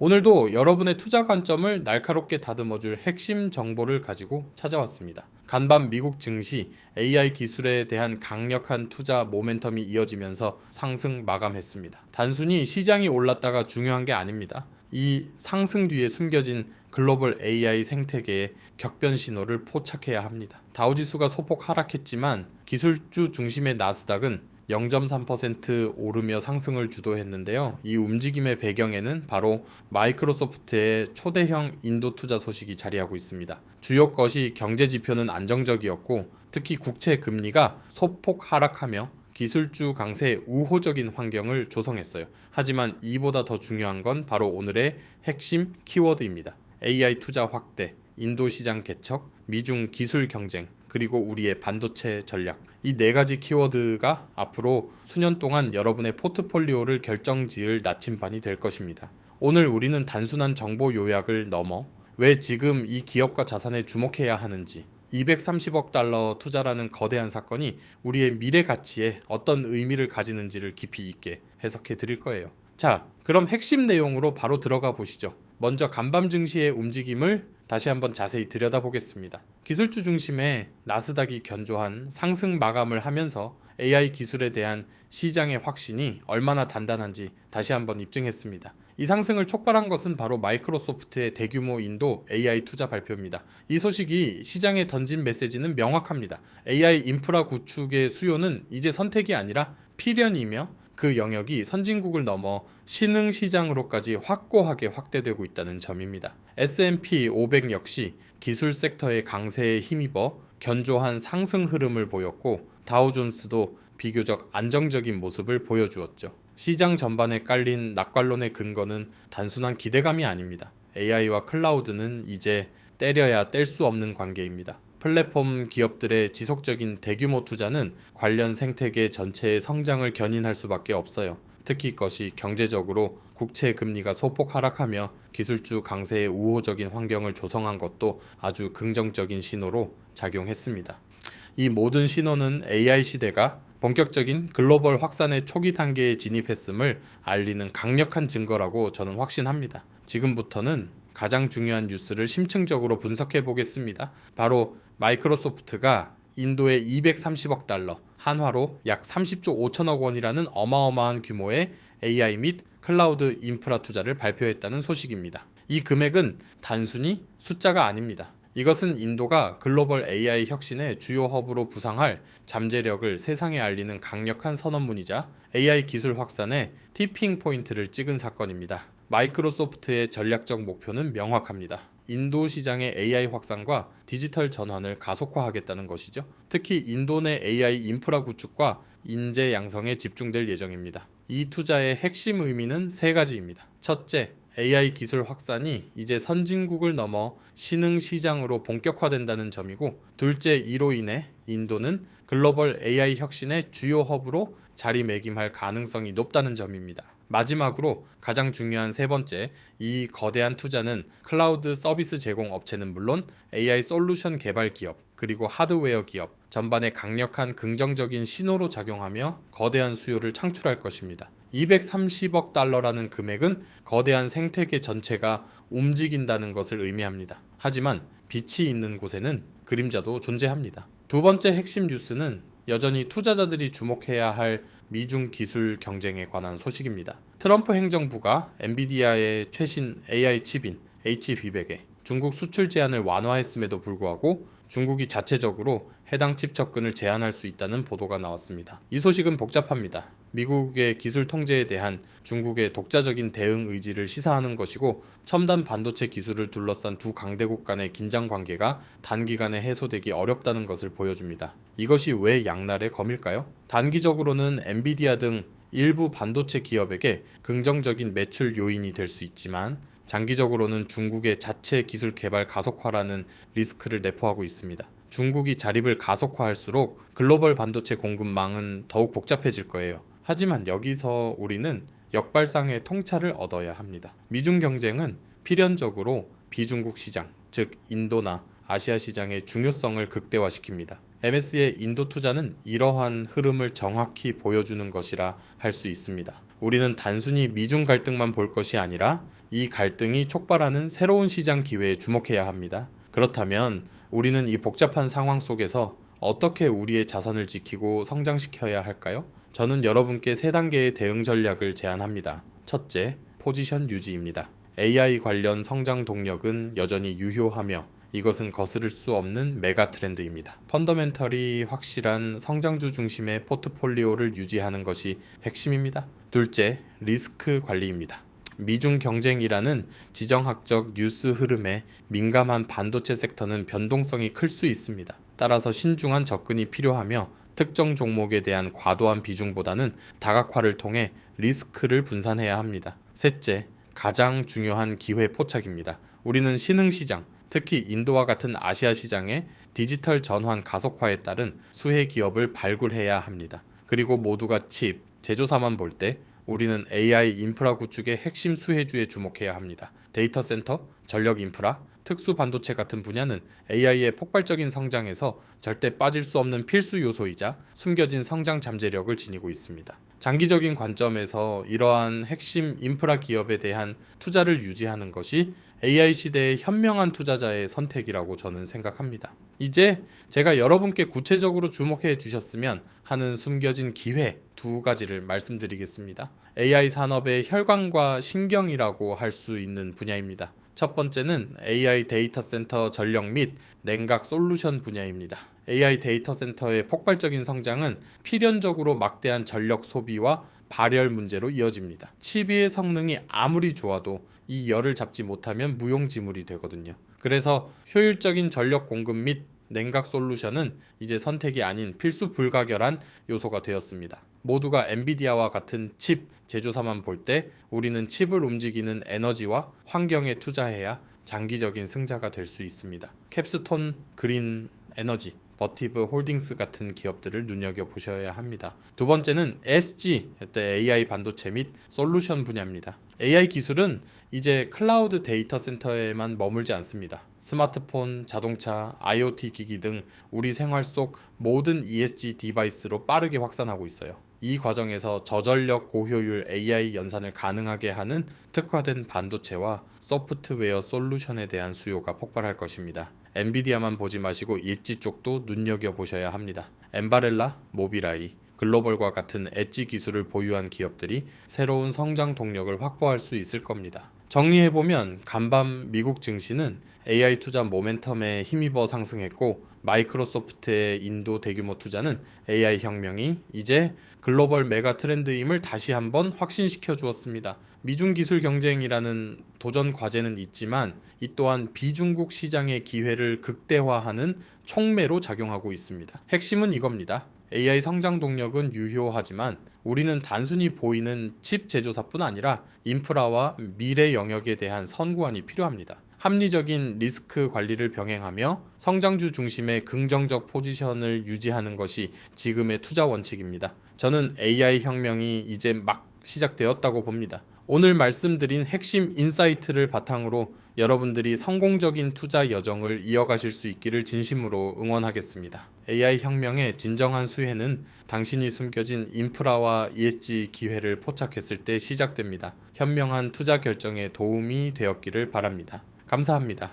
오늘도 여러분의 투자 관점을 날카롭게 다듬어줄 핵심 정보를 가지고 찾아왔습니다. 간밤 미국 증시 AI 기술에 대한 강력한 투자 모멘텀이 이어지면서 상승 마감했습니다. 단순히 시장이 올랐다가 중요한 게 아닙니다. 이 상승 뒤에 숨겨진 글로벌 AI 생태계의 격변 신호를 포착해야 합니다. 다우지수가 소폭 하락했지만 기술주 중심의 나스닥은 0.3% 오르며 상승을 주도했는데요. 이 움직임의 배경에는 바로 마이크로소프트의 초대형 인도 투자 소식이 자리하고 있습니다. 주요 것이 경제 지표는 안정적이었고 특히 국채 금리가 소폭 하락하며 기술주 강세에 우호적인 환경을 조성했어요. 하지만 이보다 더 중요한 건 바로 오늘의 핵심 키워드입니다. AI 투자 확대, 인도 시장 개척, 미중 기술 경쟁, 그리고 우리의 반도체 전략. 이 네 가지 키워드가 앞으로 수년 동안 여러분의 포트폴리오를 결정지을 나침반이 될 것입니다. 오늘 우리는 단순한 정보 요약을 넘어 왜 지금 이 기업과 자산에 주목해야 하는지, 230억 달러 투자라는 거대한 사건이 우리의 미래 가치에 어떤 의미를 가지는지를 깊이 있게 해석해 드릴 거예요. 자, 그럼 핵심 내용으로 바로 들어가 보시죠. 먼저 간밤 증시의 움직임을 다시 한번 자세히 들여다보겠습니다. 기술주 중심의 나스닥이 견조한 상승 마감을 하면서 AI 기술에 대한 시장의 확신이 얼마나 단단한지 다시 한번 입증했습니다. 이 상승을 촉발한 것은 바로 마이크로소프트의 대규모 인도 AI 투자 발표입니다. 이 소식이 시장에 던진 메시지는 명확합니다. AI 인프라 구축의 수요는 이제 선택이 아니라 필연이며 그 영역이 선진국을 넘어 신흥 시장으로까지 확고하게 확대되고 있다는 점입니다. S&P 500 역시 기술 섹터의 강세에 힘입어 견조한 상승 흐름을 보였고 다우존스도 비교적 안정적인 모습을 보여주었죠. 시장 전반에 깔린 낙관론의 근거는 단순한 기대감이 아닙니다. AI와 클라우드는 이제 때려야 뗄 수 없는 관계입니다. 플랫폼 기업들의 지속적인 대규모 투자는 관련 생태계 전체의 성장을 견인할 수밖에 없어요. 특히 이것이 경제적으로 국채 금리가 소폭 하락하며 기술주 강세의 우호적인 환경을 조성한 것도 아주 긍정적인 신호로 작용했습니다. 이 모든 신호는 AI 시대가 본격적인 글로벌 확산의 초기 단계에 진입했음을 알리는 강력한 증거라고 저는 확신합니다. 지금부터는 가장 중요한 뉴스를 심층적으로 분석해 보겠습니다. 바로 마이크로소프트가 인도에 230억 달러, 한화로 약 30조 5천억 원이라는 어마어마한 규모의 AI 및 클라우드 인프라 투자를 발표했다는 소식입니다. 이 금액은 단순히 숫자가 아닙니다. 이것은 인도가 글로벌 AI 혁신의 주요 허브로 부상할 잠재력을 세상에 알리는 강력한 선언문이자 AI 기술 확산의 티핑 포인트를 찍은 사건입니다. 마이크로소프트의 전략적 목표는 명확합니다. 인도 시장의 AI 확산과 디지털 전환을 가속화하겠다는 것이죠. 특히 인도 내 AI 인프라 구축과 인재 양성에 집중될 예정입니다. 이 투자의 핵심 의미는 세 가지입니다. 첫째, AI 기술 확산이 이제 선진국을 넘어 신흥 시장으로 본격화된다는 점이고, 둘째, 이로 인해 인도는 글로벌 AI 혁신의 주요 허브로 자리매김할 가능성이 높다는 점입니다. 마지막으로 가장 중요한 세 번째, 이 거대한 투자는 클라우드 서비스 제공 업체는 물론 AI 솔루션 개발 기업, 그리고 하드웨어 기업 전반에 강력한 긍정적인 신호로 작용하며 거대한 수요를 창출할 것입니다. 230억 달러라는 금액은 거대한 생태계 전체가 움직인다는 것을 의미합니다. 하지만 빛이 있는 곳에는 그림자도 존재합니다. 두 번째 핵심 뉴스는 여전히 투자자들이 주목해야 할 미중 기술 경쟁에 관한 소식입니다. 트럼프 행정부가 엔비디아의 최신 AI 칩인 H200에 중국 수출 제한을 완화했음에도 불구하고 중국이 자체적으로 해당 칩 접근을 제한할 수 있다는 보도가 나왔습니다. 이 소식은 복잡합니다. 미국의 기술 통제에 대한 중국의 독자적인 대응 의지를 시사하는 것이고, 첨단 반도체 기술을 둘러싼 두 강대국 간의 긴장 관계가 단기간에 해소되기 어렵다는 것을 보여줍니다. 이것이 왜 양날의 검일까요? 단기적으로는 엔비디아 등 일부 반도체 기업에게 긍정적인 매출 요인이 될 수 있지만, 장기적으로는 중국의 자체 기술 개발 가속화라는 리스크를 내포하고 있습니다. 중국이 자립을 가속화할수록 글로벌 반도체 공급망은 더욱 복잡해질 거예요. 하지만 여기서 우리는 역발상의 통찰을 얻어야 합니다. 미중 경쟁은 필연적으로 비중국 시장, 즉 인도나 아시아 시장의 중요성을 극대화시킵니다. MS의 인도 투자는 이러한 흐름을 정확히 보여주는 것이라 할 수 있습니다. 우리는 단순히 미중 갈등만 볼 것이 아니라 이 갈등이 촉발하는 새로운 시장 기회에 주목해야 합니다. 그렇다면 우리는 이 복잡한 상황 속에서 어떻게 우리의 자산을 지키고 성장시켜야 할까요? 저는 여러분께 3단계의 대응 전략을 제안합니다. 첫째, 포지션 유지입니다. AI 관련 성장 동력은 여전히 유효하며 이것은 거스를 수 없는 메가 트렌드입니다. 펀더멘털이 확실한 성장주 중심의 포트폴리오를 유지하는 것이 핵심입니다. 둘째, 리스크 관리입니다. 미중 경쟁이라는 지정학적 뉴스 흐름에 민감한 반도체 섹터는 변동성이 클 수 있습니다. 따라서 신중한 접근이 필요하며 특정 종목에 대한 과도한 비중보다는 다각화를 통해 리스크를 분산해야 합니다. 셋째, 가장 중요한 기회 포착입니다. 우리는 신흥시장, 특히 인도와 같은 아시아 시장의 디지털 전환 가속화에 따른 수혜 기업을 발굴해야 합니다. 그리고 모두가 칩, 제조사만 볼 때 우리는 AI 인프라 구축의 핵심 수혜주에 주목해야 합니다. 데이터 센터, 전력 인프라, 특수 반도체 같은 분야는 AI의 폭발적인 성장에서 절대 빠질 수 없는 필수 요소이자 숨겨진 성장 잠재력을 지니고 있습니다. 장기적인 관점에서 이러한 핵심 인프라 기업에 대한 투자를 유지하는 것이 AI 시대의 현명한 투자자의 선택이라고 저는 생각합니다. 이제 제가 여러분께 구체적으로 주목해 주셨으면 하는 숨겨진 기회 2가지를 말씀드리겠습니다. AI 산업의 혈관과 신경이라고 할 수 있는 분야입니다. 첫 번째는 AI 데이터 센터 전력 및 냉각 솔루션 분야입니다. AI 데이터 센터의 폭발적인 성장은 필연적으로 막대한 전력 소비와 발열 문제로 이어집니다. 칩의 성능이 아무리 좋아도 이 열을 잡지 못하면 무용지물이 되거든요. 그래서 효율적인 전력 공급 및 냉각 솔루션은 이제 선택이 아닌 필수 불가결한 요소가 되었습니다. 모두가 엔비디아와 같은 칩 제조사만 볼 때 우리는 칩을 움직이는 에너지와 환경에 투자해야 장기적인 승자가 될 수 있습니다. 캡스톤 그린 에너지, 버티브 홀딩스 같은 기업들을 눈여겨보셔야 합니다. 두 번째는 SG, AI 반도체 및 솔루션 분야입니다. AI 기술은 이제 클라우드 데이터 센터에만 머물지 않습니다. 스마트폰, 자동차, IoT 기기 등 우리 생활 속 모든 ESG 디바이스로 빠르게 확산하고 있어요. 이 과정에서 저전력 고효율 AI 연산을 가능하게 하는 특화된 반도체와 소프트웨어 솔루션에 대한 수요가 폭발할 것입니다. 엔비디아만 보지 마시고 엣지 쪽도 눈여겨보셔야 합니다. 엠바렐라, 모비라이, 글로벌과 같은 엣지 기술을 보유한 기업들이 새로운 성장 동력을 확보할 수 있을 겁니다. 정리해보면 간밤 미국 증시는 AI 투자 모멘텀에 힘입어 상승했고 마이크로소프트의 인도 대규모 투자는 AI 혁명이 이제 글로벌 메가 트렌드임을 다시 한번 확신시켜 주었습니다. 미중 기술 경쟁이라는 도전 과제는 있지만 이 또한 비중국 시장의 기회를 극대화하는 촉매로 작용하고 있습니다. 핵심은 이겁니다. AI 성장 동력은 유효하지만 우리는 단순히 보이는 칩 제조사뿐 아니라 인프라와 미래 영역에 대한 선구안이 필요합니다. 합리적인 리스크 관리를 병행하며 성장주 중심의 긍정적 포지션을 유지하는 것이 지금의 투자 원칙입니다. 저는 AI 혁명이 이제 막 시작되었다고 봅니다. 오늘 말씀드린 핵심 인사이트를 바탕으로 여러분들이 성공적인 투자 여정을 이어가실 수 있기를 진심으로 응원하겠습니다. AI 혁명의 진정한 수혜는 당신이 숨겨진 인프라와 ESG 기회를 포착했을 때 시작됩니다. 현명한 투자 결정에 도움이 되었기를 바랍니다. 감사합니다.